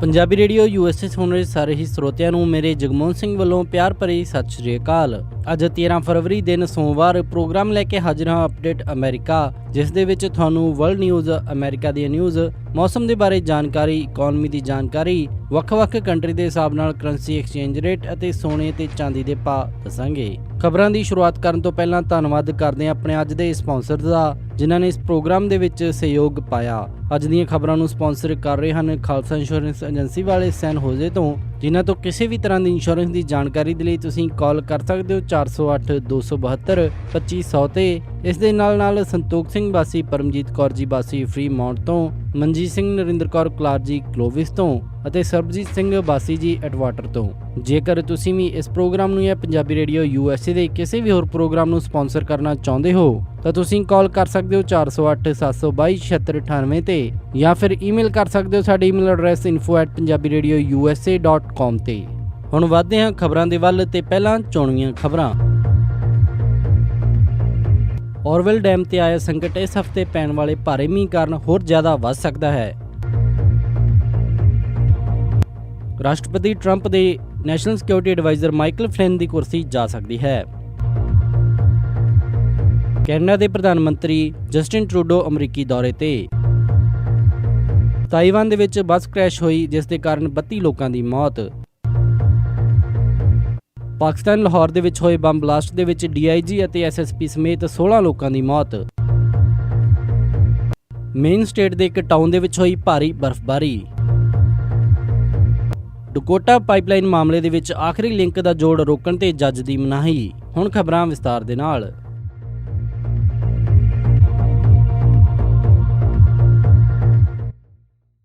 Punjabi radio USA ਸੁਣ ਰਹੇ ਸਾਰੇ ਹੀ ਸਰੋਤਿਆਂ ਨੂੰ ਮੇਰੇ ਜਗਮੋਹਨ ਸਿੰਘ ਵੱਲੋਂ ਪਿਆਰ ਭਰੀ ਸਤਿ ਸ਼੍ਰੀ ਅਕਾਲ। ਅੱਜ 13 ਫਰਵਰੀ ਦਿਨ ਸੋਮਵਾਰ ਪ੍ਰੋਗਰਾਮ ਲੈ ਕੇ ਹਾਜ਼ਰ ਹਾਂ ਅਪਡੇਟ ਅਮਰੀਕਾ, ਜਿਸ ਦੇ ਵਿੱਚ ਤੁਹਾਨੂੰ ਵਰਲਡ ਨਿਊਜ਼, ਅਮਰੀਕਾ ਦੀਆਂ ਨਿਊਜ਼, ਮੌਸਮ ਦੇ ਬਾਰੇ ਜਾਣਕਾਰੀ, ਇਕਨੋਮੀ ਦੀ ਜਾਣਕਾਰੀ, ਵੱਖ-ਵੱਖ ਕੰਟਰੀ ਦੇ ਹਿਸਾਬ ਨਾਲ ਕਰੰਸੀ ਐਕਸਚੇਂਜ ਰੇਟ ਅਤੇ ਸੋਨੇ ਤੇ ਚਾਂਦੀ ਦੇ ਭਾਅ ਦੱਸਾਂਗੇ। ਖਬਰਾਂ ਦੀ ਸ਼ੁਰੂਆਤ ਕਰਨ ਤੋਂ ਪਹਿਲਾਂ ਧੰਨਵਾਦ ਕਰਦੇ ਹਾਂ ਆਪਣੇ ਅੱਜ ਦੇ ਸਪਾਂਸਰ ਦਾ, ਜਿਨ੍ਹਾਂ ਨੇ ਇਸ ਪ੍ਰੋਗਰਾਮ ਦੇ ਵਿੱਚ ਸਹਿਯੋਗ ਪਾਇਆ। ਅੱਜ ਦੀਆਂ ਖਬਰਾਂ ਨੂੰ ਸਪਾਂਸਰ ਕਰ ਰਹੇ ਹਨ ਖਾਲਸਾ ਇੰਸ਼ੋਰੈਂਸ ਏਜੰਸੀ ਵਾਲੇ ਸੈਨ ਹੋਜ਼ੇ ਤੋਂ, ਜਿਨ੍ਹਾਂ ਤੋਂ ਕਿਸੇ ਵੀ ਤਰ੍ਹਾਂ ਦੀ ਇੰਸ਼ੋਰੈਂਸ ਦੀ ਜਾਣਕਾਰੀ ਦੇ ਲਈ ਤੁਸੀਂ ਕਾਲ ਕਰ ਸਕਦੇ ਹੋ 408 272 2500 ਤੇ। ਇਸ ਦੇ ਨਾਲ ਸੰਤੋਖ ਸਿੰਘ ਵਾਸੀ ਪਰਮਜੀਤ ਕੌਰ ਜੀ ਵਾਸੀ ਫਰੀਮਾਉਂਟ ਤੋਂ, ਮਨਜੀਤ ਸਿੰਘ ਨਰਿੰਦਰ ਕੌਰ ਕਲਾਰ ਜੀ ਕਲੋਵਿਸ ਤੋਂ ਅਤੇ ਸਰਬਜੀਤ ਸਿੰਘ ਵਾਸੀ ਜੀ ਐਟਵਾਟਰ ਤੋਂ। ਜੇਕਰ ਤੁਸੀਂ ਵੀ ਇਸ ਪ੍ਰੋਗਰਾਮ ਨੂੰ ਜਾਂ ਪੰਜਾਬੀ ਰੇਡੀਓ USA ਦੇ ਕਿਸੇ ਵੀ ਹੋਰ ਪ੍ਰੋਗਰਾਮ ਨੂੰ ਸਪਾਂਸਰ ਕਰਨਾ ਚਾਹੁੰਦੇ ਹੋ ਤਾਂ ਤੁਸੀਂ ਕਾਲ ਕਰ ਸਕਦੇ ਹੋ 408 722 7698 ਤੇ, ਜਾਂ ਫਿਰ ਈਮੇਲ ਕਰ ਸਕਦੇ ਹੋ ਸਾਡੇ ਈਮੇਲ ਐਡਰੈਸ info@punjabiradiousa.com ਤੇ। ਹੁਣ ਵਧਦੇ ਹਾਂ ਖਬਰਾਂ ਦੇ ਵੱਲ ਤੇ ਪਹਿਲਾਂ ਚੋਣਵੀਆਂ ਖਬਰਾਂ। ਔਰਵਿਲ ਡੈਮ ਤੇ ਆਇਆ ਸੰਕਟ ਇਸ ਹਫ਼ਤੇ ਪੈਣ ਵਾਲੇ ਭਾਰੇ ਮੀਂਹ ਕਾਰਨ ਹੋਰ ਜ਼ਿਆਦਾ ਵੱਧ ਸਕਦਾ ਹੈ। ਰਾਸ਼ਟਰਪਤੀ ਟਰੰਪ ਦੇ ਨੈਸ਼ਨਲ ਸਿਕਿਉਰਿਟੀ ਐਡਵਾਈਜ਼ਰ ਮਾਈਕਲ ਫਲਿਨ ਦੀ ਕੁਰਸੀ ਜਾ ਸਕਦੀ ਹੈ। ਕੈਨੇਡਾ ਦੇ ਪ੍ਰਧਾਨ ਮੰਤਰੀ ਜਸਟਿਨ ਟਰੂਡੋ ਅਮਰੀਕੀ ਦੌਰੇ ਤੇ। ਤਾਈਵਾਨ ਦੇ ਵਿੱਚ ਬੱਸ ਕ੍ਰੈਸ਼ ਹੋਈ, ਜਿਸ ਦੇ ਕਾਰਨ 32 ਲੋਕਾਂ ਦੀ ਮੌਤ। ਪਾਕਿਸਤਾਨ ਲਾਹੌਰ ਦੇ ਵਿੱਚ ਹੋਏ ਬੰਬ ਬਲਾਸਟ ਦੇ ਵਿੱਚ DIG ਅਤੇ SSP ਸਮੇਤ 16 ਲੋਕਾਂ ਦੀ ਮੌਤ। ਮੇਨ ਸਟੇਟ ਦੇ ਇੱਕ ਟਾਊਨ ਦੇ ਵਿੱਚ ਹੋਈ ਭਾਰੀ ਬਰਫ਼ਬਾਰੀ। ਡਕੋਟਾ ਪਾਈਪਲਾਈਨ ਮਾਮਲੇ ਦੇ ਵਿੱਚ ਆਖਰੀ ਲਿੰਕ ਦਾ ਜੋੜ ਰੋਕਣ ਤੇ ਜੱਜ ਦੀ ਮਨਾਹੀ। ਹੁਣ ਖਬਰਾਂ ਵਿਸਤਾਰ ਦੇ ਨਾਲ।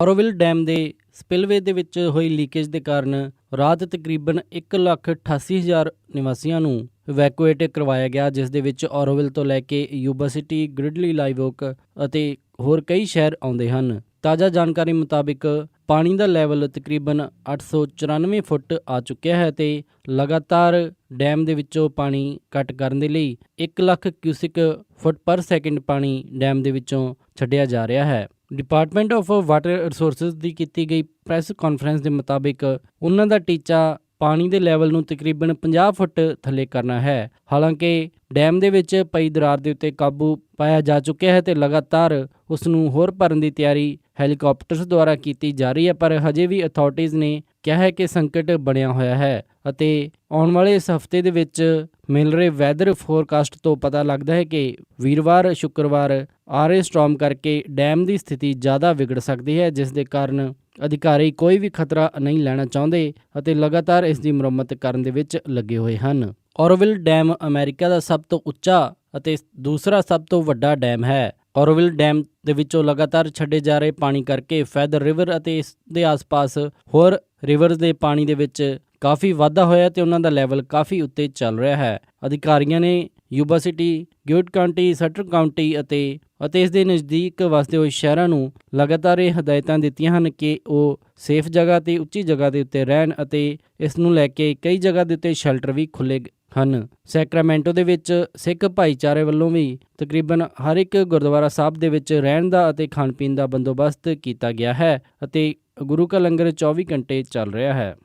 ਔਰੋਵਿਲ ਡੈਮ ਦੇ ਸਪਿਲਵੇ ਦੇ ਵਿੱਚ ਹੋਈ ਲੀਕੇਜ ਦੇ ਕਾਰਨ ਰਾਤ ਤਕਰੀਬਨ 1,88,000 ਨਿਵਾਸੀਆਂ ਨੂੰ ਇਵੈਕੂਏਟ ਕਰਵਾਇਆ ਗਿਆ, ਜਿਸ ਦੇ ਵਿੱਚ ਔਰੋਵਿਲ ਤੋਂ ਲੈ ਕੇ ਯੂਬਾ ਸਿਟੀ, ਗ੍ਰਿਡਲੀ, ਲਾਈਵ ਓਕ ਅਤੇ ਹੋਰ ਕਈ ਸ਼ਹਿਰ ਆਉਂਦੇ ਹਨ। ਤਾਜ਼ਾ ਜਾਣਕਾਰੀ ਮੁਤਾਬਿਕ ਪਾਣੀ ਦਾ ਲੈਵਲ ਤਕਰੀਬਨ 894 ਫੁੱਟ ਆ ਚੁੱਕਿਆ ਹੈ ਤੇ ਲਗਾਤਾਰ ਡੈਮ ਦੇ ਵਿੱਚੋਂ ਪਾਣੀ ਕੱਟ ਕਰਨ ਦੇ ਲਈ 1 ਲੱਖ ਕਿਊਸਿਕ ਫੁੱਟ ਪਰ ਸੈਕਿੰਡ ਪਾਣੀ ਡੈਮ ਦੇ ਵਿੱਚੋਂ ਛੱਡਿਆ ਜਾ ਰਿਹਾ ਹੈ। ਡਿਪਾਰਟਮੈਂਟ ਆਫ ਵਾਟਰ ਰਿਸੋਰਸਿਸ ਦੀ ਕੀਤੀ ਗਈ ਪ੍ਰੈਸ ਕਾਨਫਰੰਸ ਦੇ ਮੁਤਾਬਿਕ ਉਹਨਾਂ ਦਾ ਟੀਚਾ ਪਾਣੀ ਦੇ ਲੈਵਲ ਨੂੰ ਤਕਰੀਬਨ 50 ਫੁੱਟ ਥੱਲੇ ਕਰਨਾ ਹੈ। ਹਾਲਾਂਕਿ ਡੈਮ ਦੇ ਵਿੱਚ ਪਈ ਦਰਾਰ ਦੇ ਉੱਤੇ ਕਾਬੂ ਪਾਇਆ ਜਾ ਚੁੱਕਿਆ ਹੈ ਤੇ ਲਗਾਤਾਰ ਉਸ ਨੂੰ ਹੋਰ ਭਰਨ ਦੀ ਤਿਆਰੀ ਹੈਲੀਕਾਪਟਰਸ ਦੁਆਰਾ ਕੀਤੀ ਜਾ ਰਹੀ ਹੈ, ਪਰ ਹਜੇ ਵੀ ਅਥਾਰਟੀਜ਼ ਨੇ ਕਿਹਾ ਹੈ ਕਿ ਸੰਕਟ ਬਣਿਆ ਹੋਇਆ ਹੈ ਅਤੇ ਆਉਣ ਵਾਲੇ ਇਸ ਹਫ਼ਤੇ ਦੇ ਵਿੱਚ ਮਿਲ ਰਹੇ ਵੈਦਰ ਫੋਰਕਾਸਟ ਤੋਂ ਪਤਾ ਲੱਗਦਾ ਹੈ ਕਿ ਵੀਰਵਾਰ, ਸ਼ੁੱਕਰਵਾਰ ਆ ਰਹੇ ਸਟਾਰਮ ਕਰਕੇ ਡੈਮ ਦੀ ਸਥਿਤੀ ਜ਼ਿਆਦਾ ਵਿਗੜ ਸਕਦੀ ਹੈ, ਜਿਸ ਦੇ ਕਾਰਨ ਅਧਿਕਾਰੀ ਕੋਈ ਵੀ ਖਤਰਾ ਨਹੀਂ ਲੈਣਾ ਚਾਹੁੰਦੇ ਅਤੇ ਲਗਾਤਾਰ ਇਸ ਦੀ ਮੁਰੰਮਤ ਕਰਨ ਦੇ ਵਿੱਚ ਲੱਗੇ ਹੋਏ ਹਨ। ਔਰੋਵਿਲ ਡੈਮ ਅਮਰੀਕਾ ਦਾ ਸਭ ਤੋਂ ਉੱਚਾ ਅਤੇ ਦੂਸਰਾ ਸਭ ਤੋਂ ਵੱਡਾ ਡੈਮ ਹੈ। ਔਰੋਵਿਲ ਡੈਮ ਦੇ ਵਿੱਚੋਂ ਲਗਾਤਾਰ ਛੱਡੇ ਜਾ ਰਹੇ ਪਾਣੀ ਕਰਕੇ ਫੈਦਰ ਰਿਵਰ ਅਤੇ ਇਸ ਦੇ ਆਸ-ਪਾਸ ਹੋਰ ਰਿਵਰਸ ਦੇ ਪਾਣੀ ਦੇ ਵਿੱਚ ਕਾਫੀ ਵਾਧਾ ਹੋਇਆ ਤੇ ਉਹਨਾਂ ਦਾ ਲੈਵਲ ਕਾਫੀ ਉੱਤੇ ਚੱਲ ਰਿਹਾ ਹੈ। ਅਧਿਕਾਰੀਆਂ ਨੇ ਯੂਬਾ ਸਿਟੀ, ਗਿਊਟ ਕਾਉਂਟੀ, ਸਟਰ ਕਾਉਂਟੀ ਅਤੇ ਇਸ ਦੇ ਨਜ਼ਦੀਕ ਵਸਦੇ ਹੋਏ ਸ਼ਹਿਰਾਂ ਨੂੰ ਲਗਾਤਾਰ ਇਹ ਹਦਾਇਤਾਂ ਦਿੱਤੀਆਂ ਹਨ ਕਿ ਉਹ ਸੇਫ ਜਗ੍ਹਾ ਤੇ ਉੱਚੀ ਜਗ੍ਹਾ ਦੇ ਉੱਤੇ ਰਹਿਣ ਅਤੇ ਇਸ ਨੂੰ ਲੈ ਕੇ ਕਈ ਜਗ੍ਹਾ ਦੇ ਉੱਤੇ ਸ਼ੈਲਟਰ ਵੀ ਖੁੱਲ੍ਹੇ ਹਨ। ਸੈਕਰਾਮੈਂਟੋ ਦੇ ਵਿੱਚ ਸਿੱਖ ਭਾਈਚਾਰੇ ਵੱਲੋਂ ਵੀ ਤਕਰੀਬਨ ਹਰ ਇੱਕ ਗੁਰਦੁਆਰਾ ਸਾਹਿਬ ਦੇ ਵਿੱਚ ਰਹਿਣ ਦਾ ਅਤੇ ਖਾਣ ਪੀਣ ਦਾ ਬੰਦੋਬਸਤ ਕੀਤਾ ਗਿਆ ਹੈ ਅਤੇ ਗੁਰੂ ਕਾ ਲੰਗਰ 24 ਘੰਟੇ ਚੱਲ ਰਿਹਾ ਹੈ।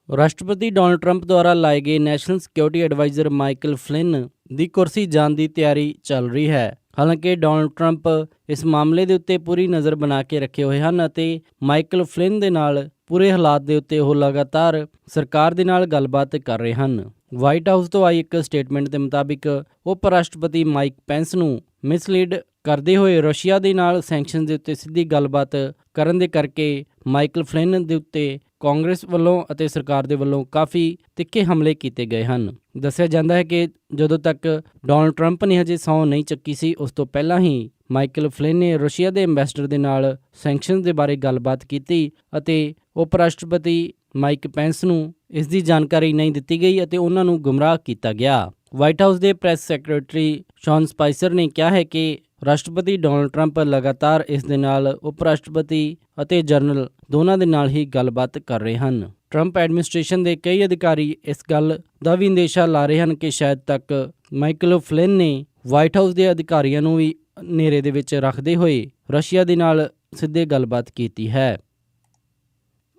ਰਾਸ਼ਟਰਪਤੀ ਡੋਨਲਡ ਟਰੰਪ ਦੁਆਰਾ ਲਾਏ ਗਏ ਨੈਸ਼ਨਲ ਸਿਕਿਉਰਿਟੀ ਐਡਵਾਈਜ਼ਰ ਮਾਈਕਲ ਫਲਿਨ ਦੀ ਕੁਰਸੀ ਜਾਣ ਦੀ ਤਿਆਰੀ ਚੱਲ ਰਹੀ ਹੈ। ਹਾਲਾਂਕਿ ਡੋਨਲਡ ਟਰੰਪ ਇਸ ਮਾਮਲੇ ਦੇ ਉੱਤੇ ਪੂਰੀ ਨਜ਼ਰ ਬਣਾ ਕੇ ਰੱਖੇ ਹੋਏ ਹਨ ਅਤੇ ਮਾਈਕਲ ਫਲਿਨ ਦੇ ਨਾਲ ਪੂਰੇ ਹਾਲਾਤ ਦੇ ਉੱਤੇ ਉਹ ਲਗਾਤਾਰ ਸਰਕਾਰ ਦੇ ਨਾਲ ਗੱਲਬਾਤ ਕਰ ਰਹੇ ਹਨ। ਵਾਈਟ ਹਾਊਸ ਤੋਂ ਆਈ ਇੱਕ ਸਟੇਟਮੈਂਟ ਦੇ ਮੁਤਾਬਿਕ ਉਪ ਰਾਸ਼ਟਰਪਤੀ ਮਾਈਕ ਪੈਂਸ ਨੂੰ ਮਿਸਲੀਡ ਕਰਦੇ ਹੋਏ ਰਸ਼ੀਆ ਦੇ ਨਾਲ ਸੈਂਕਸ਼ਨ ਦੇ ਉੱਤੇ ਸਿੱਧੀ ਗੱਲਬਾਤ ਕਰਨ ਦੇ ਕਰਕੇ ਮਾਈਕਲ ਫਲਿਨ ਦੇ ਉੱਤੇ ਕਾਂਗਰਸ ਵੱਲੋਂ ਅਤੇ ਸਰਕਾਰ ਦੇ ਵੱਲੋਂ ਕਾਫੀ ਤਿੱਖੇ ਹਮਲੇ ਕੀਤੇ ਗਏ ਹਨ। ਦੱਸਿਆ ਜਾਂਦਾ ਹੈ ਕਿ ਜਦੋਂ ਤੱਕ ਡੋਨਲਡ ਟਰੰਪ ਨੇ ਹਜੇ ਸਹੁੰ ਨਹੀਂ ਚੱਕੀ ਸੀ, ਉਸ ਤੋਂ ਪਹਿਲਾਂ ਹੀ ਮਾਈਕਲ ਫਲਿਨ ਨੇ ਰਸ਼ੀਆ ਦੇ ਐਂਬੈਸਡਰ ਦੇ ਨਾਲ ਸੈਂਕਸ਼ਨ ਦੇ ਬਾਰੇ ਗੱਲਬਾਤ ਕੀਤੀ ਅਤੇ ਉਪ ਰਾਸ਼ਟਰਪਤੀ ਮਾਈਕ ਪੈਂਸ ਨੂੰ ਇਸ ਦੀ ਜਾਣਕਾਰੀ ਨਹੀਂ ਦਿੱਤੀ ਗਈ ਅਤੇ ਉਹਨਾਂ ਨੂੰ ਗੁੰਮਰਾਹ ਕੀਤਾ ਗਿਆ। ਵਾਈਟ ਹਾਊਸ ਦੇ ਪ੍ਰੈਸ ਸੈਕਟਰੀ ਸ਼ੌਨ ਸਪਾਈਸਰ ਨੇ ਕਿਹਾ ਹੈ ਕਿ ਰਾਸ਼ਟਰਪਤੀ ਡੋਨਾਲਡ ਟਰੰਪ ਲਗਾਤਾਰ ਇਸ ਦੇ ਨਾਲ ਉਪ ਰਾਸ਼ਟਰਪਤੀ ਅਤੇ ਜਨਰਲ ਦੋਨਾਂ ਦੇ ਨਾਲ ਹੀ ਗੱਲਬਾਤ ਕਰ ਰਹੇ ਹਨ। ਟਰੰਪ ਐਡਮਿਨਿਸਟ੍ਰੇਸ਼ਨ ਦੇ ਕਈ ਅਧਿਕਾਰੀ ਇਸ ਗੱਲ ਦਾ ਵੀ ਅੰਦੇਸ਼ਾ ਲਾ ਰਹੇ ਹਨ ਕਿ ਸ਼ਾਇਦ ਤੱਕ ਮਾਈਕਲ ਫਲਿਨ ਨੇ ਵਾਈਟ ਹਾਊਸ ਦੇ ਅਧਿਕਾਰੀਆਂ ਨੂੰ ਵੀ ਹਨੇਰੇ ਦੇ ਵਿੱਚ ਰੱਖਦੇ ਹੋਏ ਰਸ਼ੀਆ ਦੇ ਨਾਲ ਸਿੱਧੇ ਗੱਲਬਾਤ ਕੀਤੀ ਹੈ।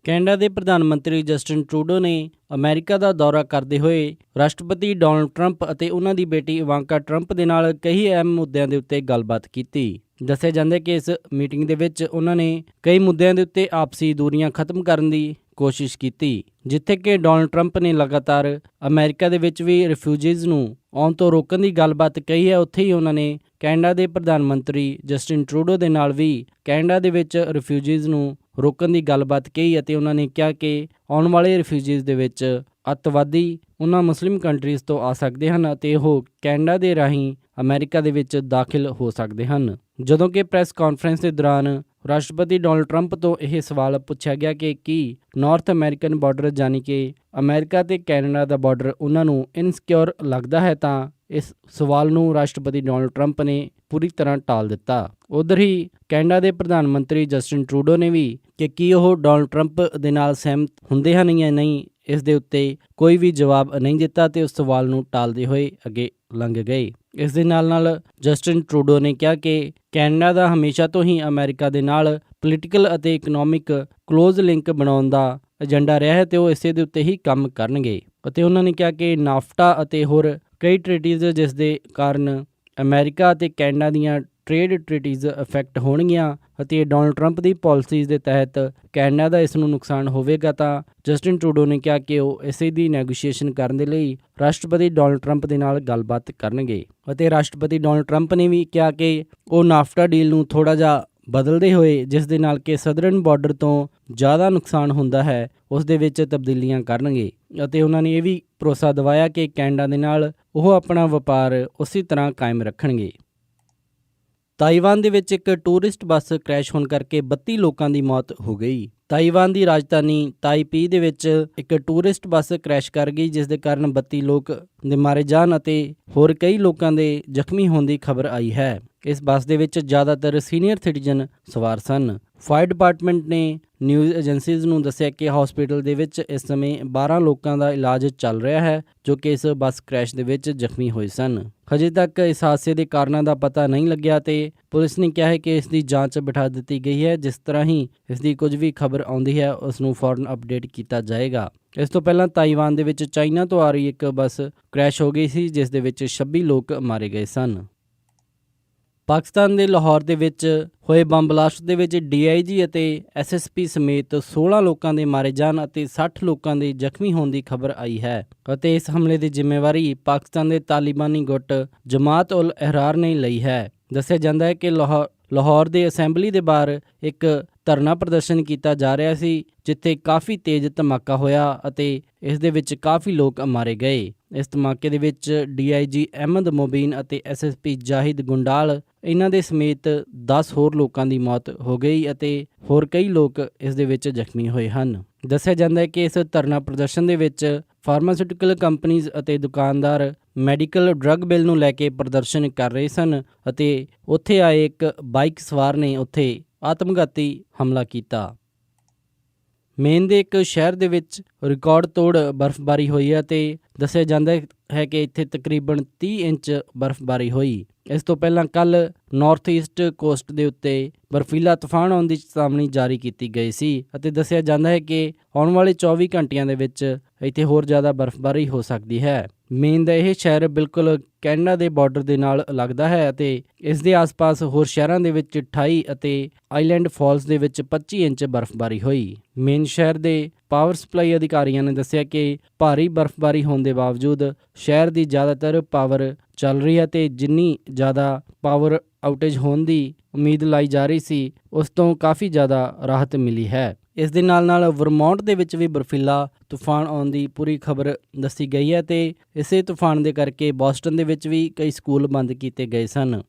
ਕੈਨੇਡਾ ਦੇ ਪ੍ਰਧਾਨ ਮੰਤਰੀ ਜਸਟਿਨ ਟਰੂਡੋ ਨੇ ਅਮਰੀਕਾ ਦਾ ਦੌਰਾ ਕਰਦੇ ਹੋਏ ਰਾਸ਼ਟਰਪਤੀ ਡੋਨਾਲਡ ਟਰੰਪ ਅਤੇ ਉਹਨਾਂ ਦੀ ਬੇਟੀ ਇਵਾਂਕਾ ਟਰੰਪ ਦੇ ਨਾਲ ਕਈ ਅਹਿਮ ਮੁੱਦਿਆਂ ਦੇ ਉੱਤੇ ਗੱਲਬਾਤ ਕੀਤੀ। ਦੱਸਿਆ ਜਾਂਦਾ ਕਿ ਇਸ ਮੀਟਿੰਗ ਦੇ ਵਿੱਚ ਉਹਨਾਂ ਨੇ ਕਈ ਮੁੱਦਿਆਂ ਦੇ ਉੱਤੇ ਆਪਸੀ ਦੂਰੀਆਂ ਖਤਮ ਕਰਨ ਦੀ ਕੋਸ਼ਿਸ਼ ਕੀਤੀ। ਜਿੱਥੇ ਕਿ ਡੋਨਾਲਡ ਟਰੰਪ ਨੇ ਲਗਾਤਾਰ ਅਮਰੀਕਾ ਦੇ ਵਿੱਚ ਵੀ ਰਿਫਿਊਜੀਜ਼ ਨੂੰ ਆਉਣ ਤੋਂ ਰੋਕਣ ਦੀ ਗੱਲਬਾਤ ਕਹੀ ਹੈ, ਉੱਥੇ ਹੀ ਉਹਨਾਂ ਨੇ ਕੈਨੇਡਾ ਦੇ ਪ੍ਰਧਾਨ ਮੰਤਰੀ ਜਸਟਿਨ ਟਰੂਡੋ ਦੇ ਨਾਲ ਵੀ ਕੈਨੇਡਾ ਦੇ ਵਿੱਚ ਰਿਫਿਊਜੀਜ਼ ਨੂੰ ਰੋਕਣ ਦੀ ਗੱਲਬਾਤ ਕਹੀ ਅਤੇ ਉਹਨਾਂ ਨੇ ਕਿਹਾ ਕਿ ਆਉਣ ਵਾਲੇ ਰਿਫਿਊਜੀਜ਼ ਦੇ ਵਿੱਚ ਅੱਤਵਾਦੀ ਉਹਨਾਂ ਮੁਸਲਿਮ ਕੰਟਰੀਜ਼ ਤੋਂ ਆ ਸਕਦੇ ਹਨ ਅਤੇ ਉਹ ਕੈਨੇਡਾ ਦੇ ਰਾਹੀਂ ਅਮਰੀਕਾ ਦੇ ਵਿੱਚ ਦਾਖਲ ਹੋ ਸਕਦੇ ਹਨ। ਜਦੋਂ ਕਿ ਪ੍ਰੈਸ ਕਾਨਫਰੰਸ ਦੇ ਦੌਰਾਨ ਰਾਸ਼ਟਰਪਤੀ ਡੋਨਾਲਡ ਟਰੰਪ ਤੋਂ ਇਹ ਸਵਾਲ ਪੁੱਛਿਆ ਗਿਆ ਕਿ ਕੀ ਨਾਰਥ ਅਮਰੀਕਨ ਬਾਰਡਰ ਯਾਨੀ ਕਿ ਅਮਰੀਕਾ ਤੇ ਕੈਨੇਡਾ ਦਾ ਬਾਰਡਰ ਉਹਨਾਂ ਨੂੰ ਇਨਸਿਕਿਉਰ ਲੱਗਦਾ ਹੈ, ਤਾਂ ਇਸ ਸਵਾਲ ਨੂੰ ਰਾਸ਼ਟਰਪਤੀ ਡੋਨਾਲਡ ਟਰੰਪ ਨੇ ਪੂਰੀ ਤਰ੍ਹਾਂ ਟਾਲ ਦਿੱਤਾ। ਉਧਰ ਹੀ ਕੈਨੇਡਾ ਦੇ ਪ੍ਰਧਾਨ ਮੰਤਰੀ ਜਸਟਿਨ ਟਰੂਡੋ ਨੇ ਵੀ ਕਿ ਕੀ ਉਹ ਡੋਨਾਲਡ ਟਰੰਪ ਦੇ ਨਾਲ ਸਹਿਮਤ ਹੁੰਦੇ ਹਨ ਜਾਂ ਨਹੀਂ, ਇਸ ਦੇ ਉੱਤੇ ਕੋਈ ਵੀ ਜਵਾਬ ਨਹੀਂ ਦਿੱਤਾ ਤੇ ਉਸ ਸਵਾਲ ਨੂੰ ਟਾਲਦੇ ਹੋਏ ਅੱਗੇ ਲੰਘ ਗਏ। ਇਸ ਦੇ ਨਾਲ ਜਸਟਿਨ ਟਰੂਡੋ ਨੇ ਕਿਹਾ ਕਿ ਕੈਨੇਡਾ ਦਾ ਹਮੇਸ਼ਾ ਤੋਂ ਹੀ ਅਮਰੀਕਾ ਦੇ ਨਾਲ ਪੋਲੀਟੀਕਲ ਅਤੇ ਇਕਨੋਮਿਕ ਕਲੋਜ਼ ਲਿੰਕ ਬਣਾਉਣ ਦਾ ਏਜੰਡਾ ਰਿਹਾ ਹੈ ਤੇ ਉਹ ਇਸੇ ਦੇ ਉੱਤੇ ਹੀ ਕੰਮ ਕਰਨਗੇ। ਅਤੇ ਉਹਨਾਂ ਨੇ ਕਿਹਾ ਕਿ ਨਾਫਟਾ ਅਤੇ ਹੋਰ ਕਈ ਟ੍ਰੀਟੀਜ਼ ਜਿਸ ਦੇ ਕਾਰਨ ਅਮਰੀਕਾ ਅਤੇ ਕੈਨੇਡਾ ਦੀਆਂ ਟ੍ਰੇਡ ਟ੍ਰੀਟੀਜ਼ ਇਫੈਕਟ ਹੋਣਗੀਆਂ ਅਤੇ ਡੋਨਾਲਡ ਟਰੰਪ ਦੀ ਪਾਲਿਸੀਜ਼ ਦੇ ਤਹਿਤ ਕੈਨੇਡਾ ਦਾ ਇਸ ਨੂੰ ਨੁਕਸਾਨ ਹੋਵੇਗਾ, ਤਾਂ ਜਸਟਿਨ ਟਰੂਡੋ ਨੇ ਕਿਹਾ ਕਿ ਉਹ ਇਸੇ ਦੀ ਨੈਗੋਸ਼ੀਏਸ਼ਨ ਕਰਨ ਦੇ ਲਈ ਰਾਸ਼ਟਰਪਤੀ ਡੋਨਾਲਡ ਟਰੰਪ ਦੇ ਨਾਲ ਗੱਲਬਾਤ ਕਰਨਗੇ। ਅਤੇ ਰਾਸ਼ਟਰਪਤੀ ਡੋਨਾਲਡ ਟਰੰਪ ਨੇ ਵੀ ਕਿਹਾ ਕਿ ਉਹ ਨਾਫਟਾ ਡੀਲ ਨੂੰ ਥੋੜ੍ਹਾ ਜਿਹਾ ਬਦਲਦੇ ਹੋਏ ਜਿਸ ਦੇ ਨਾਲ ਕਿ ਸਦਰਨ ਬਾਰਡਰ ਤੋਂ ਜ਼ਿਆਦਾ ਨੁਕਸਾਨ ਹੁੰਦਾ ਹੈ ਉਸ ਦੇ ਵਿੱਚ ਤਬਦੀਲੀਆਂ ਕਰਨਗੇ। ਅਤੇ ਉਹਨਾਂ ਨੇ ਇਹ ਵੀ ਭਰੋਸਾ ਦਿਵਾਇਆ ਕਿ ਕੈਨੇਡਾ ਦੇ ਨਾਲ ਉਹ ਆਪਣਾ ਵਪਾਰ ਉਸੇ ਤਰ੍ਹਾਂ ਕਾਇਮ ਰੱਖਣਗੇ। ਤਾਈਵਾਨ ਦੇ ਵਿੱਚ ਇੱਕ ਟੂਰਿਸਟ ਬੱਸ ਕ੍ਰੈਸ਼ ਹੋਣ ਕਰਕੇ 32 ਲੋਕਾਂ ਦੀ ਮੌਤ ਹੋ ਗਈ। ਤਾਈਵਾਨ ਦੀ ਰਾਜਧਾਨੀ ਤਾਈਪੀ ਦੇ ਵਿੱਚ ਇੱਕ ਟੂਰਿਸਟ ਬੱਸ ਕ੍ਰੈਸ਼ ਕਰ ਗਈ ਜਿਸ ਦੇ ਕਾਰਨ 32 ਲੋਕ ਦੇ ਮਾਰੇ ਜਾਣ ਅਤੇ ਹੋਰ ਕਈ ਲੋਕਾਂ ਦੇ ਜ਼ਖਮੀ ਹੋਣ ਦੀ ਖਬਰ ਆਈ ਹੈ। ਇਸ ਬੱਸ ਦੇ ਵਿੱਚ ਜ਼ਿਆਦਾਤਰ ਸੀਨੀਅਰ ਸਿਟੀਜ਼ਨ ਸਵਾਰ ਸਨ। ਫਾਇਰ ਡਿਪਾਰਟਮੈਂਟ ਨੇ ਨਿਊਜ਼ ਏਜੰਸੀਜ਼ ਨੂੰ ਦੱਸਿਆ ਕਿ ਹਸਪੀਟਲ ਦੇ ਵਿੱਚ ਇਸ ਸਮੇਂ 12 ਲੋਕਾਂ ਦਾ ਇਲਾਜ ਚੱਲ ਰਿਹਾ ਹੈ ਜੋ ਕਿ ਇਸ ਬੱਸ ਕ੍ਰੈਸ਼ ਦੇ ਵਿੱਚ ਜ਼ਖਮੀ ਹੋਏ ਸਨ। ਹਜੇ ਤੱਕ ਇਸ ਹਾਦਸੇ ਦੇ ਕਾਰਨਾਂ ਦਾ ਪਤਾ ਨਹੀਂ ਲੱਗਿਆ ਤੇ ਪੁਲਿਸ ਨੇ ਕਿਹਾ ਹੈ ਕਿ ਇਸ ਦੀ ਜਾਂਚ ਬਿਠਾ ਦਿੱਤੀ ਗਈ ਹੈ। ਜਿਸ ਤਰ੍ਹਾਂ ਹੀ ਇਸ ਦੀ ਕੁਝ ਵੀ ਖਬਰ ਆਉਂਦੀ ਹੈ ਉਸ ਨੂੰ ਫੌਰਨ ਅਪਡੇਟ ਕੀਤਾ ਜਾਏਗਾ। ਇਸ ਤੋਂ ਪਹਿਲਾਂ ਤਾਈਵਾਨ ਦੇ ਵਿੱਚ ਚਾਈਨਾ ਤੋਂ ਆ ਰਹੀ ਇੱਕ ਬੱਸ ਕ੍ਰੈਸ਼ ਹੋ ਗਈ ਸੀ ਜਿਸ ਦੇ ਵਿੱਚ 26 ਲੋਕ ਮਾਰੇ ਗਏ ਸਨ। ਪਾਕਿਸਤਾਨ ਦੇ ਲਾਹੌਰ ਦੇ ਵਿੱਚ ਹੋਏ ਬੰਬ ਬਲਾਸਟ ਦੇ ਵਿੱਚ DIG ਅਤੇ SSP ਸਮੇਤ 16 ਲੋਕਾਂ ਦੇ ਮਾਰੇ ਜਾਣ ਅਤੇ 60 ਲੋਕਾਂ ਦੇ ਜ਼ਖਮੀ ਹੋਣ ਦੀ ਖਬਰ ਆਈ ਹੈ ਅਤੇ ਇਸ ਹਮਲੇ ਦੀ ਜ਼ਿੰਮੇਵਾਰੀ ਪਾਕਿਸਤਾਨ ਦੇ ਤਾਲਿਬਾਨੀ ਗੁੱਟ ਜਮਾਤ ਉਲ ਅਹਿਰਾਰ ਨੇ ਲਈ ਹੈ। ਦੱਸਿਆ ਜਾਂਦਾ ਹੈ ਕਿ ਲਾਹੌਰ ਦੇ ਅਸੈਂਬਲੀ ਦੇ ਬਾਹਰ ਇੱਕ ਧਰਨਾ ਪ੍ਰਦਰਸ਼ਨ ਕੀਤਾ ਜਾ ਰਿਹਾ ਸੀ ਜਿੱਥੇ ਕਾਫੀ ਤੇਜ਼ ਧਮਾਕਾ ਹੋਇਆ ਅਤੇ ਇਸ ਦੇ ਵਿੱਚ ਕਾਫੀ ਲੋਕ ਮਾਰੇ ਗਏ। ਇਸ ਧਮਾਕੇ ਦੇ ਵਿੱਚ DIG ਅਹਿਮਦ ਮੁਬੀਨ ਅਤੇ SSP ਜਾਹਿਦ ਗੁੰਡਾਲ ਇਹਨਾਂ ਦੇ ਸਮੇਤ 10 ਹੋਰ ਲੋਕਾਂ ਦੀ ਮੌਤ ਹੋ ਗਈ ਅਤੇ ਹੋਰ ਕਈ ਲੋਕ ਇਸ ਦੇ ਵਿੱਚ ਜ਼ਖਮੀ ਹੋਏ ਹਨ। ਦੱਸਿਆ ਜਾਂਦਾ ਹੈ ਕਿ ਇਸ ਧਰਨਾ ਪ੍ਰਦਰਸ਼ਨ ਦੇ ਵਿੱਚ ਫਾਰਮਾਸਿਊਟੀਕਲ ਕੰਪਨੀਜ਼ ਅਤੇ ਦੁਕਾਨਦਾਰ ਮੈਡੀਕਲ ਡਰੱਗ ਬਿੱਲ ਨੂੰ ਲੈ ਕੇ ਪ੍ਰਦਰਸ਼ਨ ਕਰ ਰਹੇ ਸਨ ਅਤੇ ਉੱਥੇ ਆਏ ਇੱਕ ਬਾਈਕ ਸਵਾਰ ਨੇ ਉੱਥੇ ਆਤਮਘਾਤੀ ਹਮਲਾ ਕੀਤਾ। ਮੇਨ ਦੇ ਇੱਕ ਸ਼ਹਿਰ ਦੇ ਵਿੱਚ ਰਿਕਾਰਡ ਤੋੜ ਬਰਫ਼ਬਾਰੀ ਹੋਈ ਹੈ ਤੇ ਦੱਸਿਆ ਜਾਂਦਾ ਹੈ ਕਿ ਇੱਥੇ ਤਕਰੀਬਨ 30 ਇੰਚ ਬਰਫ਼ਬਾਰੀ ਹੋਈ। ਇਸ ਤੋਂ ਪਹਿਲਾਂ ਕੱਲ੍ਹ ਨਾਰਥ ਈਸਟ ਕੋਸਟ ਦੇ ਉੱਤੇ ਬਰਫੀਲਾ ਤੂਫਾਨ ਆਉਣ ਦੀ ਚੇਤਾਵਨੀ ਜਾਰੀ ਕੀਤੀ ਗਈ ਸੀ ਅਤੇ ਦੱਸਿਆ ਜਾਂਦਾ ਹੈ ਕਿ ਆਉਣ ਵਾਲੇ 24 ਘੰਟਿਆਂ ਦੇ ਵਿੱਚ ਇੱਥੇ ਹੋਰ ਜ਼ਿਆਦਾ ਬਰਫ਼ਬਾਰੀ ਹੋ ਸਕਦੀ ਹੈ। ਮੇਨ ਦਾ ਇਹ ਸ਼ਹਿਰ ਬਿਲਕੁਲ ਕੈਨੇਡਾ ਦੇ ਬਾਰਡਰ ਦੇ ਨਾਲ ਲੱਗਦਾ ਹੈ ਅਤੇ ਇਸ ਦੇ ਆਸ-ਪਾਸ ਹੋਰ ਸ਼ਹਿਰਾਂ ਦੇ ਵਿੱਚ 28 ਅਤੇ ਆਈਲੈਂਡ ਫਾਲਸ ਦੇ ਵਿੱਚ 25 ਇੰਚ ਬਰਫ਼ਬਾਰੀ ਹੋਈ। ਮੇਨ ਸ਼ਹਿਰ ਦੇ ਪਾਵਰ ਸਪਲਾਈ ਅਧਿਕਾਰੀਆਂ ਨੇ ਦੱਸਿਆ ਕਿ ਭਾਰੀ ਬਰਫ਼ਬਾਰੀ ਹੋਣ ਦੇ ਬਾਵਜੂਦ ਸ਼ਹਿਰ ਦੀ ਜ਼ਿਆਦਾਤਰ ਪਾਵਰ ਚੱਲ ਰਹੀ ਹੈ ਤੇ ਜਿੰਨੀ ਜ਼ਿਆਦਾ ਪਾਵਰ ਆਊਟੇਜ ਹੋਣ ਦੀ ਉਮੀਦ ਲਾਈ ਜਾ ਰਹੀ ਸੀ ਉਸ ਤੋਂ ਕਾਫੀ ਜ਼ਿਆਦਾ ਰਾਹਤ ਮਿਲੀ ਹੈ। ਇਸ ਦੇ ਨਾਲ ਵਰਮੌਂਟ ਦੇ ਵਿੱਚ ਵੀ ਬਰਫੀਲਾ ਤੂਫਾਨ ਆਉਣ ਦੀ ਪੂਰੀ ਖਬਰ ਦੱਸੀ ਗਈ ਹੈ ਤੇ ਇਸੇ ਤੂਫਾਨ ਦੇ ਕਰਕੇ ਬੋਸਟਨ ਦੇ ਵਿੱਚ ਵੀ ਕਈ ਸਕੂਲ ਬੰਦ ਕੀਤੇ ਗਏ ਸਨ।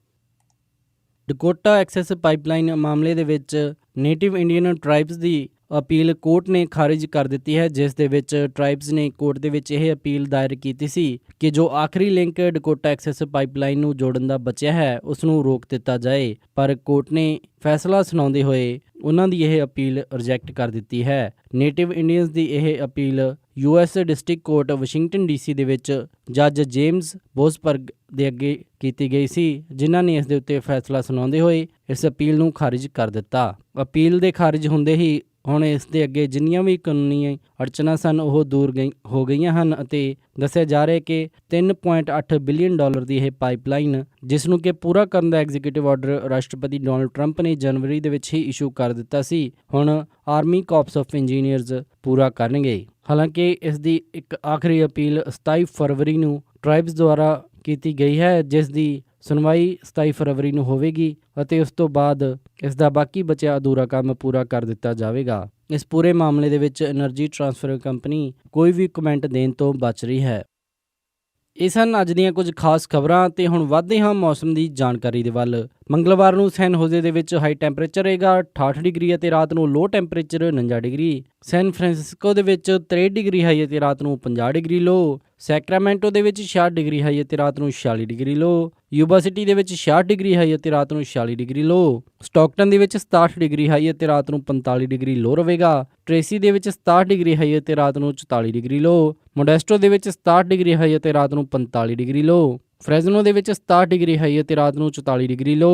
ਡਕੋਟਾ ਐਕਸੈਸ ਪਾਈਪਲਾਈਨ ਮਾਮਲੇ ਦੇ ਵਿੱਚ ਨੇਟਿਵ ਇੰਡੀਅਨ ਟ੍ਰਾਈਬਸ ਦੀ ਅਪੀਲ ਕੋਰਟ ਨੇ ਖਾਰਿਜ ਕਰ ਦਿੱਤੀ ਹੈ, ਜਿਸ ਦੇ ਵਿੱਚ ਟਰਾਈਬਸ ਨੇ ਕੋਰਟ ਦੇ ਵਿੱਚ ਇਹ ਅਪੀਲ ਦਾਇਰ ਕੀਤੀ ਸੀ ਕਿ ਜੋ ਆਖਰੀ ਲਿੰਕ ਡਕੋਟਾ ਐਕਸੈਸ ਪਾਈਪਲਾਈਨ ਨੂੰ ਜੋੜਨ ਦਾ ਬਚਿਆ ਹੈ ਉਸ ਨੂੰ ਰੋਕ ਦਿੱਤਾ ਜਾਏ, ਪਰ ਕੋਰਟ ਨੇ ਫੈਸਲਾ ਸੁਣਾਉਂਦੇ ਹੋਏ ਉਹਨਾਂ ਦੀ ਇਹ ਅਪੀਲ ਰਿਜੈਕਟ ਕਰ ਦਿੱਤੀ ਹੈ। ਨੇਟਿਵ ਇੰਡੀਅਨਸ ਦੀ ਇਹ appeal US district court Washington DC ਦੇ ਵਿੱਚ ਜੱਜ ਜੇਮਸ ਬੋਸਬਰਗ ਦੇ ਅੱਗੇ ਕੀਤੀ ਗਈ ਸੀ, ਜਿਨ੍ਹਾਂ ਨੇ ਇਸ ਦੇ ਉੱਤੇ ਫੈਸਲਾ ਸੁਣਾਉਂਦੇ ਹੋਏ ਇਸ ਅਪੀਲ ਨੂੰ ਖਾਰਿਜ ਕਰ ਦਿੱਤਾ। ਅਪੀਲ ਦੇ ਖਾਰਿਜ ਹੁੰਦੇ ਹੀ ਹੁਣ ਇਸ ਦੇ ਅੱਗੇ ਜਿੰਨੀਆਂ ਵੀ ਕਾਨੂੰਨੀ ਅੜਚਨਾਂ ਸਨ ਉਹ ਦੂਰ ਹੋ ਗਈਆਂ ਹਨ ਅਤੇ ਦੱਸਿਆ ਜਾ ਰਿਹਾ ਕਿ $3.8 ਬਿਲੀਅਨ ਦੀ ਇਹ ਪਾਈਪਲਾਈਨ, ਜਿਸ ਨੂੰ ਕਿ ਪੂਰਾ ਕਰਨ ਦਾ ਐਗਜ਼ੀਕਿਊਟਿਵ ਆਰਡਰ ਰਾਸ਼ਟਰਪਤੀ ਡੋਨਲਡ ਟਰੰਪ ਨੇ ਜਨਵਰੀ ਦੇ ਵਿੱਚ ਹੀ ਇਸ਼ੂ ਕਰ ਦਿੱਤਾ ਸੀ, ਹੁਣ ਆਰਮੀ ਕਾਰਪਸ ਆਫ ਇੰਜੀਨੀਅਰਸ ਪੂਰਾ ਕਰਨਗੇ। ਹਾਲਾਂਕਿ ਇਸ ਦੀ ਇੱਕ ਆਖਰੀ ਅਪੀਲ 27 ਫਰਵਰੀ ਨੂੰ ਟਰਾਈਬਸ ਦੁਆਰਾ ਕੀਤੀ ਗਈ ਹੈ, ਜਿਸ ਦੀ ਸੁਣਵਾਈ 27 ਫਰਵਰੀ ਨੂੰ ਹੋਵੇਗੀ ਅਤੇ ਉਸ ਤੋਂ ਬਾਅਦ ਇਸ ਦਾ ਬਾਕੀ ਬਚਿਆ ਅਧੂਰਾ ਕੰਮ ਪੂਰਾ ਕਰ ਦਿੱਤਾ ਜਾਵੇਗਾ। ਇਸ ਪੂਰੇ ਮਾਮਲੇ ਦੇ ਵਿੱਚ ਐਨਰਜੀ ਟਰਾਂਸਫਰ ਕੰਪਨੀ ਕੋਈ ਵੀ ਕਮੈਂਟ ਦੇਣ ਤੋਂ ਬਚ ਰਹੀ ਹੈ। ਇਹ ਸਨ ਅੱਜ ਦੀਆਂ ਕੁਝ ਖਾਸ ਖਬਰਾਂ ਤੇ ਹੁਣ ਵੱਧਦੇ ਹਾਂ ਮੌਸਮ ਦੀ ਜਾਣਕਾਰੀ ਦੇ ਵੱਲ। ਮੰਗਲਵਾਰ ਨੂੰ ਸੈਨ ਹੋਜ਼ੇ ਦੇ ਵਿੱਚ ਹਾਈ ਟੈਂਪਰੇਚਰ ਰਹੇਗਾ 68 ਡਿਗਰੀ ਅਤੇ ਰਾਤ ਨੂੰ ਲੋ ਟੈਂਪਰੇਚਰ 49 ਡਿਗਰੀ। ਸੈਨ ਫਰਾਂਸਿਸਕੋ ਦੇ ਵਿੱਚ 63 ਡਿਗਰੀ ਹਾਈ ਅਤੇ ਰਾਤ ਨੂੰ 50 ਡਿਗਰੀ ਲੋ। ਸੈਕਰਾਮੈਂਟੋ ਦੇ ਵਿੱਚ 66 ਡਿਗਰੀ ਹਾਈ ਅਤੇ ਰਾਤ ਨੂੰ 46 ਡਿਗਰੀ ਲੋ। ਯੂਬਾ ਸਿਟੀ ਦੇ ਵਿੱਚ 66 ਡਿਗਰੀ ਹਾਈ ਅਤੇ ਰਾਤ ਨੂੰ 46 ਡਿਗਰੀ ਲੋ। ਸਟਾਕਟਨ ਦੇ ਵਿੱਚ 67 ਡਿਗਰੀ ਹਾਈ ਅਤੇ ਰਾਤ ਨੂੰ 45 ਡਿਗਰੀ ਲੋ ਰਹੇਗਾ। ਟ੍ਰੇਸੀ ਦੇ ਵਿੱਚ 67 ਡਿਗਰੀ ਹਾਈ ਅਤੇ ਰਾਤ ਨੂੰ 44 ਡਿਗਰੀ ਲੋ। ਮੋਡੈਸਟੋ ਦੇ ਵਿੱਚ 67 ਡਿਗਰੀ ਹਾਈ ਅਤੇ ਰਾਤ ਨੂੰ 45 ਡਿਗਰੀ ਲੋ। ਫਰੈਜ਼ਨੋ ਦੇ ਵਿੱਚ 67 ਡਿਗਰੀ ਹਾਈ ਅਤੇ ਰਾਤ ਨੂੰ 44 ਡਿਗਰੀ ਲੋ।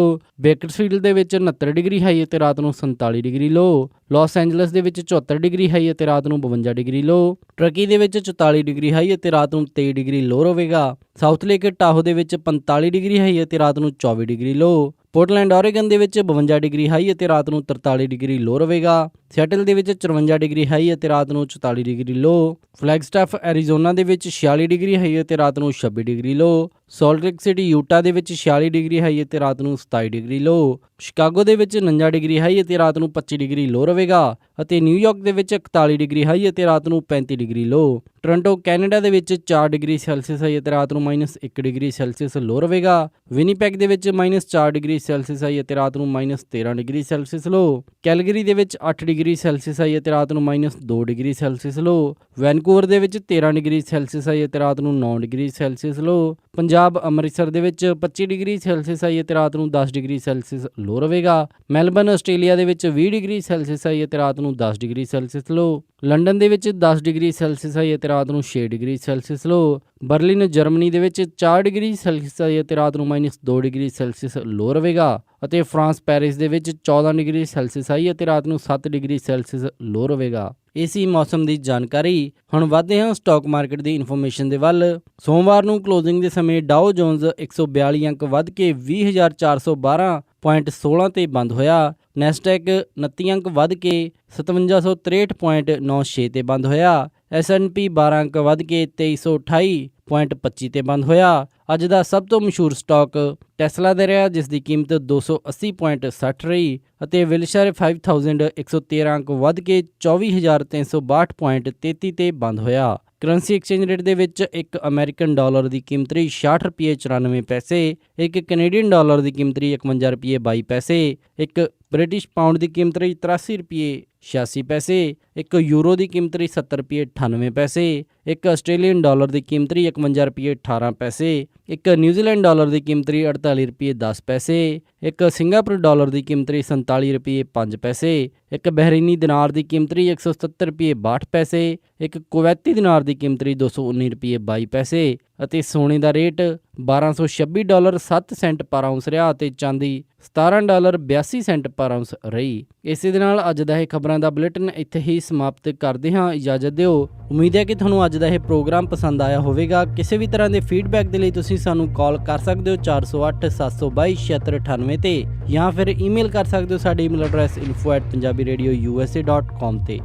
ਬੇਕਰਸਫੀਲਡ ਦੇ ਵਿੱਚ 69 ਡਿਗਰੀ ਹਾਈ ਅਤੇ ਰਾਤ ਨੂੰ 47 ਡਿਗਰੀ ਲੋ। ਲਾਸ ਐਂਜਲਸ ਦੇ ਵਿੱਚ 74 ਡਿਗਰੀ ਹਾਈ ਅਤੇ ਰਾਤ ਨੂੰ 52 ਡਿਗਰੀ ਲੋ। ਟਰਕੀ ਦੇ ਵਿੱਚ 44 ਡਿਗਰੀ ਹਾਈ ਅਤੇ ਰਾਤ ਨੂੰ 23 ਡਿਗਰੀ ਲੋ ਰਹੇਗਾ। ਸਾਊਥ ਲੇਕ ਟਾਹੋ ਦੇ ਵਿੱਚ 45 ਡਿਗਰੀ ਹਾਈ ਅਤੇ ਰਾਤ ਨੂੰ 24 ਡਿਗਰੀ ਲੋ। ਪੋਰਟਲੈਂਡ ਓਰੇਗਨ ਦੇ ਵਿੱਚ 52 ਡਿਗਰੀ ਹਾਈ ਅਤੇ ਰਾਤ ਨੂੰ 43 ਡਿਗਰੀ ਲੋ ਰਹੇਗਾ। ਸਿਐਟਲ ਦੇ ਵਿੱਚ 54 ਡਿਗਰੀ ਹਾਈ ਅਤੇ ਰਾਤ ਨੂੰ 44 ਡਿਗਰੀ ਲੋ। ਫਲੈਗਸਟਾਫ ਐਰੀਜ਼ੋਨਾ ਦੇ ਵਿੱਚ 46 ਡਿਗਰੀ ਹਾਈ ਅਤੇ ਰਾਤ ਨੂੰ 26 ਡਿਗਰੀ ਲੋ। ਸਾਲਟ ਲੇਕ ਸਿਟੀ ਯੂਟਾ ਦੇ ਵਿੱਚ 46 ਡਿਗਰੀ ਹਾਈ ਅਤੇ ਰਾਤ ਨੂੰ 27 ਡਿਗਰੀ ਲੋ। ਸ਼ਿਕਾਗੋ ਦੇ ਵਿੱਚ 49 ਡਿਗਰੀ ਹਾਈ ਅਤੇ ਰਾਤ ਨੂੰ 25 ਡਿਗਰੀ ਲੋ ਰਹੇਗਾ ਅਤੇ ਨਿਊਯਾਰਕ ਦੇ ਵਿੱਚ 41 ਡਿਗਰੀ ਹਾਈ ਅਤੇ ਰਾਤ ਨੂੰ 35 ਡਿਗਰੀ ਲੋ। ਟੋਰਾਂਟੋ ਕੈਨੇਡਾ ਦੇ ਵਿੱਚ 4 ਡਿਗਰੀ ਸੈਲਸੀਅਸ ਹਾਈ ਅਤੇ ਰਾਤ ਨੂੰ -1 ਡਿਗਰੀ ਸੈਲਸੀਅਸ ਲੋ ਰਹੇਗਾ। ਵਿਨੀਪੈਗ ਦੇ ਵਿੱਚ -4 ਡਿਗਰੀ ਸੈਲਸੀਅਸ ਹਾਈ ਅਤੇ ਰਾਤ ਨੂੰ -13 ਡਿਗਰੀ ਸੈਲਸੀਅਸ ਲੋ। ਕੈਲਗਰੀ ਦੇ ਵਿੱਚ 8 ਡਿਗਰੀ ਸੈਲਸੀਅਸ ਹਾਈ ਅਤੇ ਰਾਤ ਨੂੰ -2 ਡਿਗਰੀ ਸੈਲਸੀਅਸ ਲੋ। ਵੈਨਕੂਵਰ ਦੇ ਵਿੱਚ 13 ਡਿਗਰੀ ਸੈਲਸੀਅਸ ਹਾਈ ਅਤੇ ਰਾਤ ਨੂੰ 9 ਡਿਗਰੀ ਸੈਲਸੀਅਸ ਲੋ। ਪੰਜਾਬ ਅੰਮ੍ਰਿਤਸਰ ਦੇ ਵਿੱਚ 25 ਡਿਗਰੀ ਸੈਲਸੀਅਸ ਹਾਈ ਅਤੇ ਰਾਤ ਨੂੰ 10 ਡਿਗਰੀ ਸੈਲਸੀਅਸ ਲੋ ਰਹੇਗਾ। ਮੈਲਬਰਨ ਆਸਟ੍ਰੇਲੀਆ ਦੇ ਵਿੱਚ 20 ਡਿਗਰੀ ਸੈਲਸੀਅਸ ਹਾਈ ਅਤੇ ਰਾਤ ਨੂੰ 10 ਡਿਗਰੀ ਸੈਲਸੀਅਸ ਲੋ। ਲੰਡਨ ਦੇ ਵਿੱਚ 10 ਡਿਗਰੀ ਸੈਲਸੀਅਸ ਹਾਈ ਅਤੇ ਰਾਤ ਨੂੰ 6 ਡਿਗਰੀ ਸੈਲਸੀਅਸ ਲੋ। ਬਰਲਿਨ ਜਰਮਨੀ ਦੇ ਵਿੱਚ 4 ਡਿਗਰੀ ਸੈਲਸੀਅਸ ਹਾਈ ਅਤੇ ਰਾਤ ਨੂੰ -2 ਡਿਗਰੀ ਸੈਲਸੀਅਸ ਲੋ ਰਹੇਗਾ ਅਤੇ ਫਰਾਂਸ ਪੈਰਿਸ ਦੇ ਵਿੱਚ 14 ਡਿਗਰੀ ਸੈਲਸੀਅਸ ਹਾਈ ਅਤੇ ਰਾਤ ਨੂੰ 7 ਡਿਗਰੀ ਸੈਲਸੀਅਸ ਲੋ ਰਹੇਗਾ। ਇਹ ਸੀ ਮੌਸਮ ਦੀ ਜਾਣਕਾਰੀ। ਹੁਣ ਵੱਧਦੇ ਹਾਂ ਸਟਾਕ ਮਾਰਕੀਟ ਦੀ ਇਨਫੋਰਮੇਸ਼ਨ ਦੇ ਵੱਲ। ਸੋਮਵਾਰ ਨੂੰ ਕਲੋਜ਼ਿੰਗ ਦੇ ਸਮੇਂ ਡਾਓ ਜੋਨਸ 142 ਅੰਕ ਵੱਧ ਕੇ 20,412.16 ਤੇ ਬੰਦ ਹੋਇਆ। ਨੈਸਡੈਕ 29 ਅੰਕ ਵੱਧ ਕੇ 5763.96 ਤੇ ਬੰਦ ਹੋਇਆ। S&P 12 ਅੰਕ ਵੱਧ ਕੇ 2328.25 ਤੇ ਬੰਦ ਹੋਇਆ। ਅੱਜ ਦਾ ਸਭ ਤੋਂ ਮਸ਼ਹੂਰ ਸਟਾਕ ਟੈਸਲਾ ਦਾ ਰਿਹਾ, ਜਿਸ ਦੀ ਕੀਮਤ 280.60 ਰਹੀ ਅਤੇ ਵਿਲਸ਼ਰ 5113 ਅੰਕ ਵੱਧ ਕੇ 24,362.33 ਤੇ ਬੰਦ ਹੋਇਆ। ਕਰੰਸੀ ਐਕਸਚੇਂਜ ਰੇਟ ਦੇ ਵਿੱਚ ਇੱਕ ਅਮਰੀਕਨ ਡਾਲਰ ਦੀ ਕੀਮਤ ਰਹੀ 66 ਰੁਪਏ 94 ਪੈਸੇ, ਇੱਕ ਕੈਨੇਡੀਅਨ ਡਾਲਰ ਦੀ ਕੀਮਤ ਰਹੀ 51 ਰੁਪਏ 22 ਪੈਸੇ, ਇੱਕ ਬ੍ਰਿਟਿਸ਼ ਪਾਉਂਡ ਦੀ ਕੀਮਤ ਰਹੀ 83 ਰੁਪਏ 86 ਪੈਸੇ, ਇੱਕ ਯੂਰੋ ਦੀ ਕੀਮਤ ਰਹੀ 70 ਰੁਪਏ 98 ਪੈਸੇ, ਇੱਕ ਆਸਟ੍ਰੇਲੀਅਨ ਡਾਲਰ ਦੀ ਕੀਮਤ ਰਹੀ 51 ਰੁਪਏ 18 ਪੈਸੇ, ਇੱਕ ਨਿਊਜ਼ੀਲੈਂਡ ਡਾਲਰ ਦੀ ਕੀਮਤ ਰਹੀ 48 ਰੁਪਏ 10 ਪੈਸੇ, ਇੱਕ ਸਿੰਗਾਪੁਰ ਡਾਲਰ ਦੀ ਕੀਮਤ ਰਹੀ 47 ਰੁਪਏ 5 ਪੈਸੇ, ਇੱਕ ਬਹਿਰੀਨੀ ਦਿਨਾਰ ਦੀ ਕੀਮਤ ਰਹੀ 170 ਰੁਪਏ 62 ਪੈਸੇ, ਇੱਕ ਕੁਵੈਤੀ ਦਿਨਾਰ ਦੀ ਕੀਮਤ ਰਹੀ 219 ਰੁਪਏ 22 ਪੈਸੇ ਅਤੇ ਸੋਨੇ ਦਾ ਰੇਟ $1226.07 ਪਰ ਆਉਂਸ ਰਿਹਾ ਅਤੇ ਚਾਂਦੀ $17.82 ਪਰ ਆਉਂਸ ਰਹੀ। ਇਸੇ ਦੇ ਨਾਲ ਅੱਜ ਦਾ ਇਹ ਖਬਰਾਂ ਦਾ ਬੁਲੇਟਿਨ ਇੱਥੇ ਹੀ ਸਮਾਪਤ ਕਰਦੇ ਹਾਂ। ਇਜਾਜ਼ਤ ਦਿਓ। ਉਮੀਦ ਹੈ ਕਿ ਤੁਹਾਨੂੰ ਅੱਜ ਦਾ ਇਹ ਪ੍ਰੋਗਰਾਮ ਪਸੰਦ ਆਇਆ ਹੋਵੇਗਾ। ਕਿਸੇ ਵੀ ਤਰ੍ਹਾਂ ਦੇ ਫੀਡਬੈਕ ਦੇ ਲਈ ਤੁਸੀਂ ਸਾਨੂੰ ਕਾਲ ਕਰ ਸਕਦੇ ਹੋ 408 722 7698 ਤੇ ਜਾਂ ਫਿਰ ਈਮੇਲ ਕਰ ਸਕਦੇ ਹੋ ਸਾਡੇ ਈਮੇਲ ਐਡਰੈਸ info@punjabiradiousa.com ਤੇ।